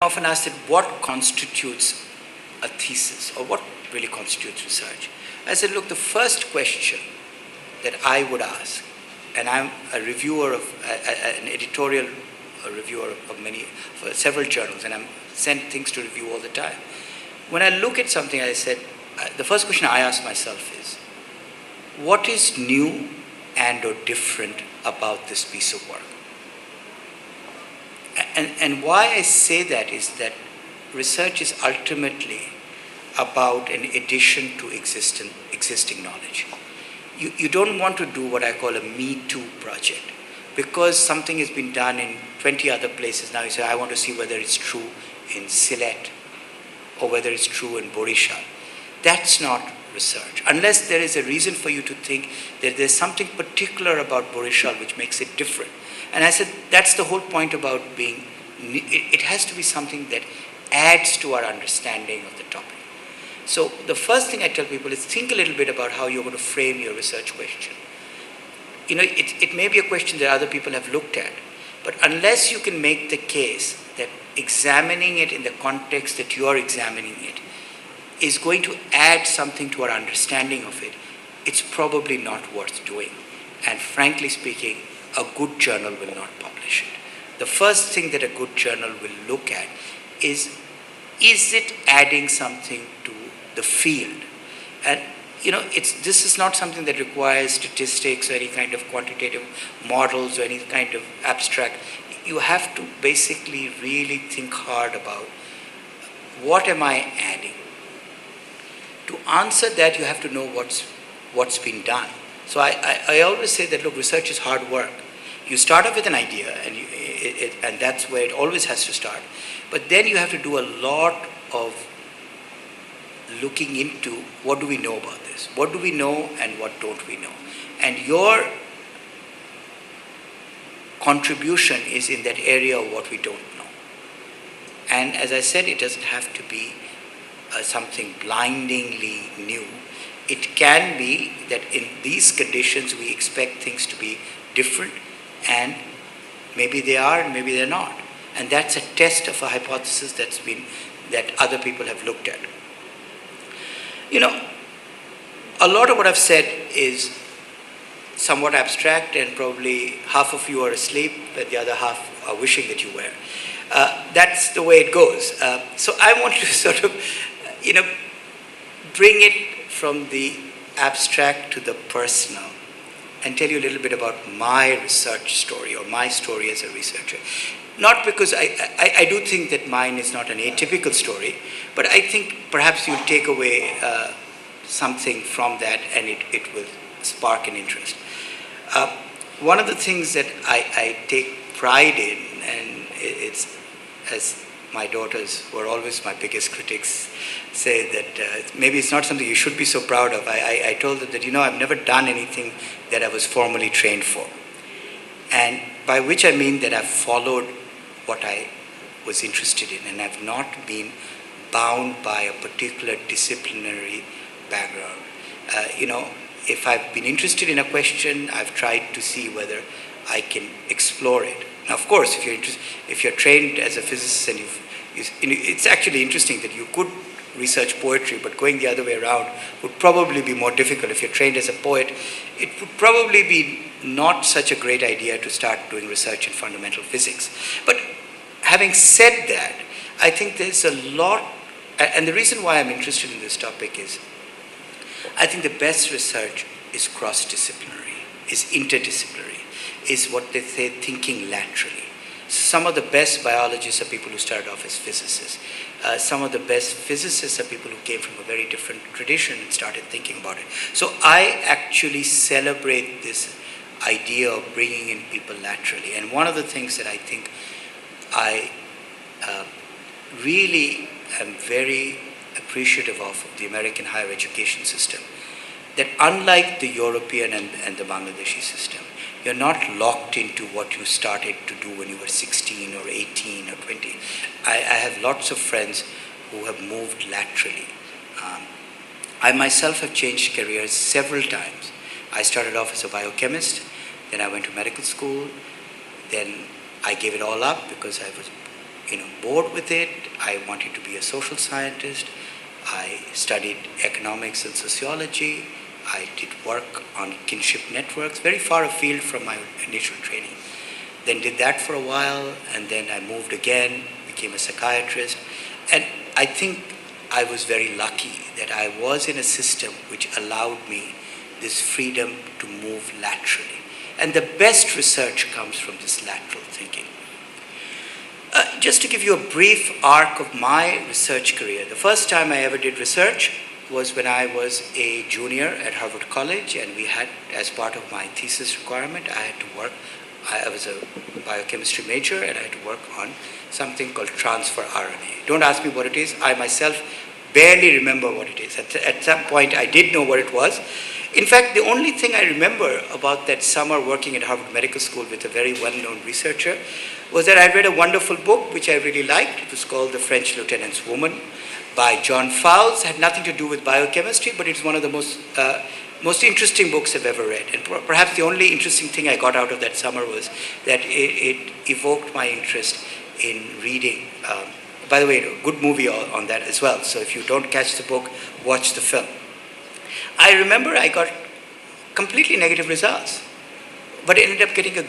often asked that what constitutes a thesis, or what really constitutes research? I said, look, the first question that I would ask, and I'm a reviewer of, an editorial reviewer of for several journals, and I'm sent things to review all the time. When I look at something, I said, the first question I ask myself is, what is new and or different about this piece of work? And why I say that is that research is ultimately about an addition to existing knowledge. You don't want to do what I call a Me Too project. Because something has been done in 20 other places, now you say, I want to see whether it's true in Sylhet or whether it's true in Borishal. That's not research. Unless there is a reason for you to think that there's something particular about Borishal which makes it different. And I said, that's the whole point about being, it has to be something that adds to our understanding of the topic. So the first thing I tell people is think a little bit about how you're going to frame your research question. It may be a question that other people have looked at, but unless you can make the case that examining it in the context that you're examining it is going to add something to our understanding of it, it's probably not worth doing. And frankly speaking, a good journal will not publish it. The first thing that a good journal will look at is it adding something to the field? And this is not something that requires statistics or any kind of quantitative models or any kind of abstract. You have to basically really think hard about what am I adding? To answer that, you have to know what's been done. So I always say that, look, research is hard work. You start off with an idea, and that's where it always has to start. But then you have to do a lot of looking into what do we know about this? What do we know and what don't we know? And your contribution is in that area of what we don't know. And as I said, it doesn't have to be something blindingly new. It can be that in these conditions we expect things to be different, and maybe they are and maybe they're not. And that's a test of a hypothesis that other people have looked at. A lot of what I've said is somewhat abstract, and probably half of you are asleep and the other half are wishing that you were. That's the way it goes. So I want to sort of, bring it from the abstract to the personal and tell you a little bit about my research story or my story as a researcher. Not because I do think that mine is not an atypical story, but I think perhaps you'll take away something from that and it will spark an interest. One of the things that I take pride in, and it's, as my daughters, who are always my biggest critics, say that maybe it's not something you should be so proud of. I told them that, I've never done anything that I was formally trained for. And by which I mean that I've followed what I was interested in, and I've not been bound by a particular disciplinary background. If I've been interested in a question, I've tried to see whether I can explore it. Now, of course, if you're trained as a physicist, and it's actually interesting that you could research poetry, but going the other way around would probably be more difficult. If you're trained as a poet, it would probably be not such a great idea to start doing research in fundamental physics. But having said that, I think there's a lot, and the reason why I'm interested in this topic is I think the best research is cross-disciplinary, is interdisciplinary, is what they say thinking laterally. Some of the best biologists are people who started off as physicists. Some of the best physicists are people who came from a very different tradition and started thinking about it. So I actually celebrate this idea of bringing in people laterally. And one of the things that I think I really am very appreciative of the American higher education system, that unlike the European and the Bangladeshi system, you're not locked into what you started to do when you were 16 or 18 or 20. I have lots of friends who have moved laterally. I myself have changed careers several times. I started off as a biochemist, then I went to medical school, then I gave it all up because I was bored with it. I wanted to be a social scientist. I studied economics and sociology. I did work on kinship networks, very far afield from my initial training. Then did that for a while, and then I moved again, became a psychiatrist. And I think I was very lucky that I was in a system which allowed me this freedom to move laterally. And the best research comes from this lateral thinking. Just to give you a brief arc of my research career, the first time I ever did research was when I was a junior at Harvard College, and we had, as part of my thesis requirement, I had to work. I was a biochemistry major, and I had to work on something called transfer RNA. Don't ask me what it is. I myself barely remember what it is. At some point, I did know what it was. In fact, the only thing I remember about that summer working at Harvard Medical School with a very well-known researcher was that I read a wonderful book which I really liked. It was called The French Lieutenant's Woman by John Fowles. It had nothing to do with biochemistry, but it's one of the most interesting books I've ever read. And perhaps the only interesting thing I got out of that summer was that it evoked my interest in reading. By the way, a good movie on that as well. So if you don't catch the book, watch the film. I remember I got completely negative results, but I ended up getting a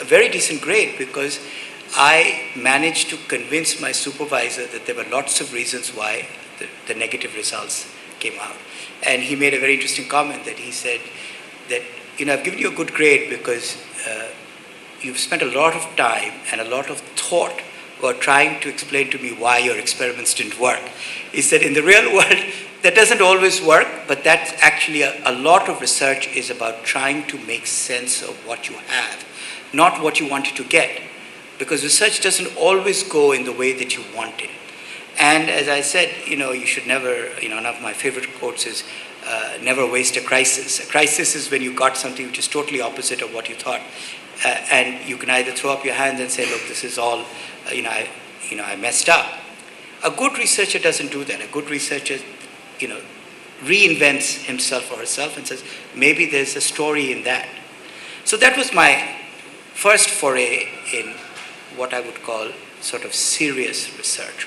very decent grade because I managed to convince my supervisor that there were lots of reasons why the negative results came out. And he made a very interesting comment that he said that, I've given you a good grade because you've spent a lot of time and a lot of thought about trying to explain to me why your experiments didn't work. He said, in the real world, that doesn't always work, but that's actually a lot of research is about trying to make sense of what you have, not what you wanted to get, because research doesn't always go in the way that you want it. And as I said, you should never, one of my favorite quotes is, never waste a crisis. A crisis is when you got something which is totally opposite of what you thought. And you can either throw up your hands and say, look, this is all, I messed up. A good researcher doesn't do that. A good researcher, reinvents himself or herself and says, maybe there's a story in that. So that was my first foray in what I would call sort of serious research.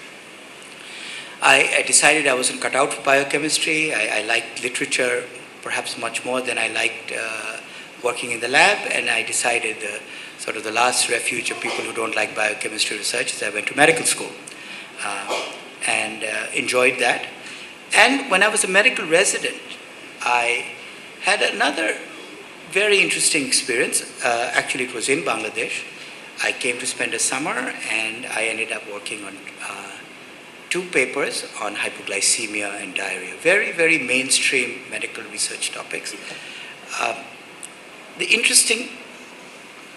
I decided I wasn't cut out for biochemistry. I liked literature perhaps much more than I liked working in the lab, and I decided sort of the last refuge of people who don't like biochemistry research is I went to medical school and enjoyed that. And when I was a medical resident, I had another very interesting experience. Actually, it was in Bangladesh. I came to spend a summer, and I ended up working on 2 papers on hypoglycemia and diarrhea. Very, very mainstream medical research topics. The interesting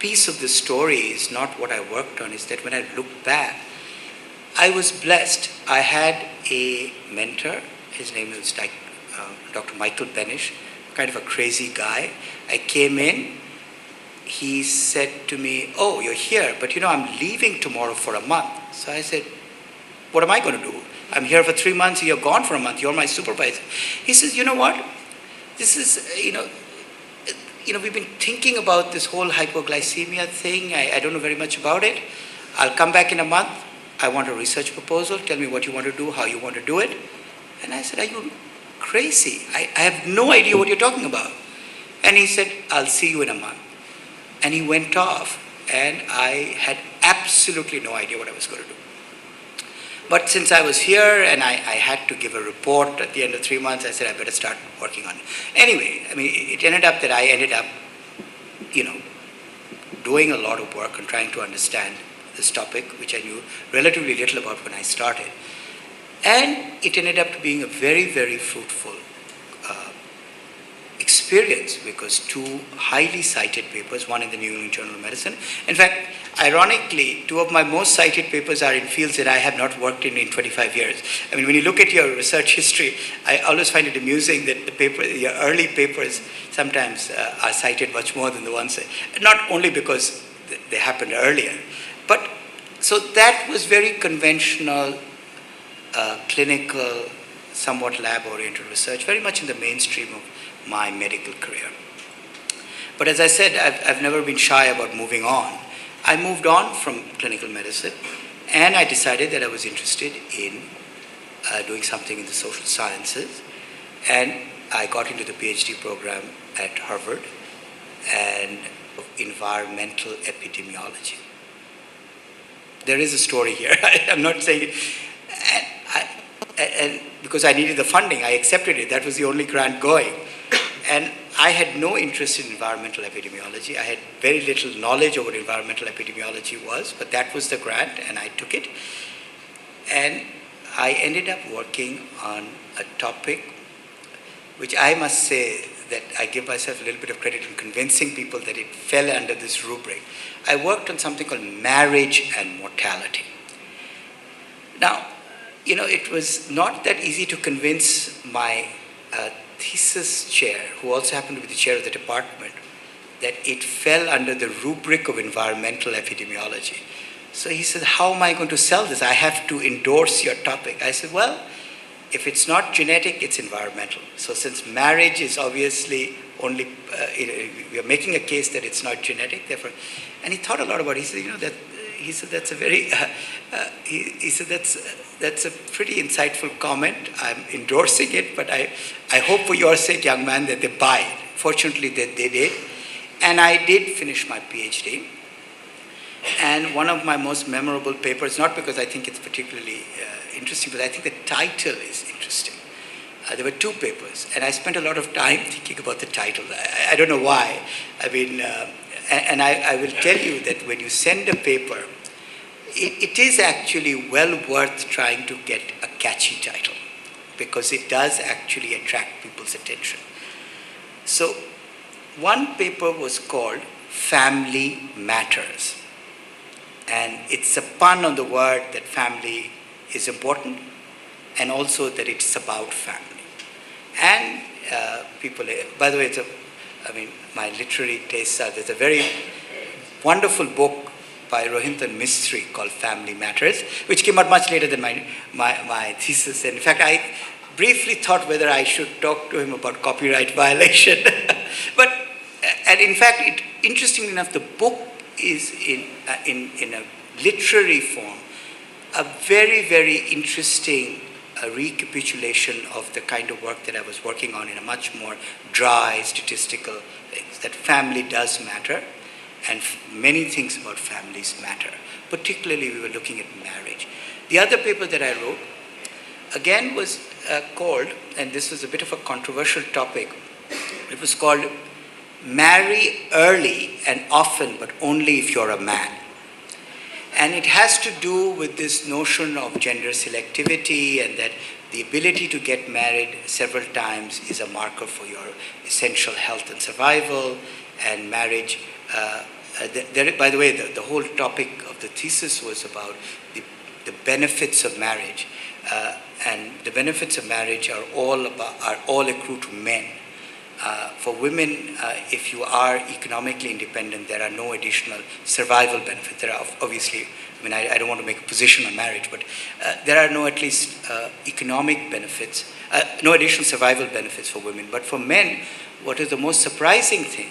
piece of the story is not what I worked on, is that when I look back, I was blessed. I had a mentor. His name was Dr. Michael Benish, kind of a crazy guy. I came in. He said to me, oh, you're here, but I'm leaving tomorrow for a month. So I said, what am I going to do? I'm here for 3 months, you're gone for a month, you're my supervisor. He says, you know what? This is, we've been thinking about this whole hypoglycemia thing. I don't know very much about it. I'll come back in a month. I want a research proposal. Tell me what you want to do, how you want to do it. And I said, are you crazy? I have no idea what you're talking about. And he said, I'll see you in a month. And he went off, and I had absolutely no idea what I was going to do. But since I was here and I had to give a report at the end of 3 months, I said I better start working on it. Anyway, it ended up that I ended up, doing a lot of work and trying to understand this topic, which I knew relatively little about when I started. And it ended up being a very, very fruitful experience because 2 highly cited papers, one in the New England Journal of Medicine. In fact, ironically, 2 of my most cited papers are in fields that I have not worked in 25 years. When you look at your research history, I always find it amusing that your early papers sometimes are cited much more than the ones, not only because they happened earlier, but so that was very conventional, clinical, somewhat lab-oriented research, very much in the mainstream of my medical career. But as I said, I've never been shy about moving on. I moved on from clinical medicine, and I decided that I was interested in doing something in the social sciences, and I got into the PhD program at Harvard and environmental epidemiology. There is a story here. I'm not saying it. And because I needed the funding, I accepted it. That was the only grant going. And I had no interest in environmental epidemiology. I had very little knowledge of what environmental epidemiology was, but that was the grant, and I took it. And I ended up working on a topic which I must say that I give myself a little bit of credit in convincing people that it fell under this rubric. I worked on something called marriage and mortality. Now, it was not that easy to convince my thesis chair, who also happened to be the chair of the department, that it fell under the rubric of environmental epidemiology. So he said, how am I going to sell this? I have to endorse your topic. I said, well, if it's not genetic, it's environmental. So since marriage is obviously only, we are making a case that it's not genetic, therefore, and he thought a lot about it. He said, that's a very, he said, that's a pretty insightful comment. I'm endorsing it, but I hope for your sake, young man, that they buy it. Fortunately, they did. And I did finish my PhD. And one of my most memorable papers, not because I think it's particularly interesting, but I think the title is interesting. There were two papers, and I spent a lot of time thinking about the title. I don't know why. I mean, and I will tell you that when you send a paper, it is actually well worth trying to get a catchy title, because it does actually attract people's attention. So one paper was called Family Matters. And it's a pun on the word that family is important, and also that it's about family. And people, by the way, my literary tastes are, there's a very wonderful book by Rohinton Mistry called Family Matters, which came out much later than my thesis. And in fact, I briefly thought whether I should talk to him about copyright violation. And in fact, interestingly enough, the book is in a literary form a very, very interesting recapitulation of the kind of work that I was working on in a much more dry, statistical things, that family does matter, and many things about families matter. Particularly, we were looking at marriage. The other paper that I wrote, again, was called, and this was a bit of a controversial topic, it was called Marry Early and Often, but Only If You're a Man. And it has to do with this notion of gender selectivity, and that the ability to get married several times is a marker for your essential health and survival, and marriage. By the way, the whole topic of the thesis was about the benefits of marriage, and the benefits of marriage are all accrue to men. For women, if you are economically independent, there are no additional survival benefits. There are obviously, I don't want to make a position on marriage, but there are no at least economic benefits, no additional survival benefits for women. But for men, what is the most surprising thing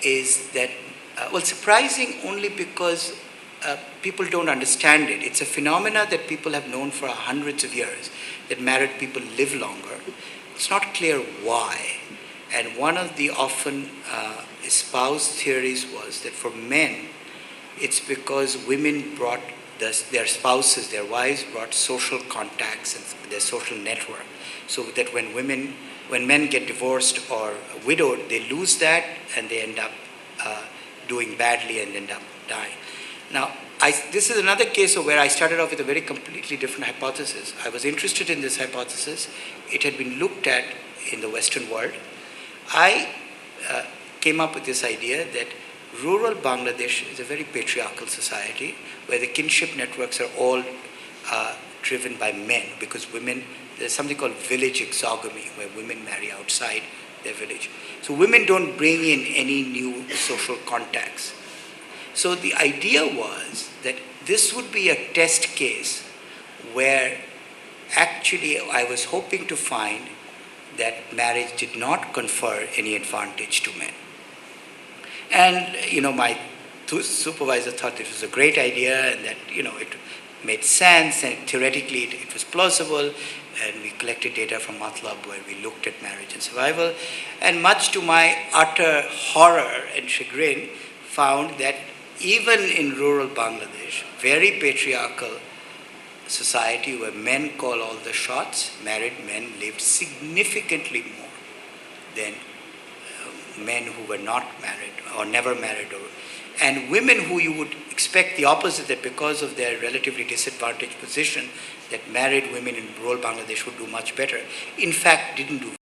is that, surprising only because people don't understand it. It's a phenomena that people have known for hundreds of years, that married people live longer. It's not clear why. And one of the often espoused theories was that for men, it's because women brought their spouses, their wives brought social contacts and their social network. So that when men get divorced or widowed, they lose that and they end up doing badly and end up dying. Now, this is another case of where I started off with a very completely different hypothesis. I was interested in this hypothesis. It had been looked at in the Western world. I came up with this idea that rural Bangladesh is a very patriarchal society where the kinship networks are all driven by men, because women, there's something called village exogamy, where women marry outside their village. So women don't bring in any new social contacts. So the idea was that this would be a test case where actually I was hoping to find that marriage did not confer any advantage to men. And, supervisor thought it was a great idea and that, it made sense and theoretically it was plausible. And we collected data from Matlab where we looked at marriage and survival. And much to my utter horror and chagrin, found that even in rural Bangladesh, very patriarchal society where men call all the shots, married men lived significantly more than men who were not married or never married, and women who you would expect the opposite, that because of their relatively disadvantaged position, that married women in rural Bangladesh would do much better, in fact didn't do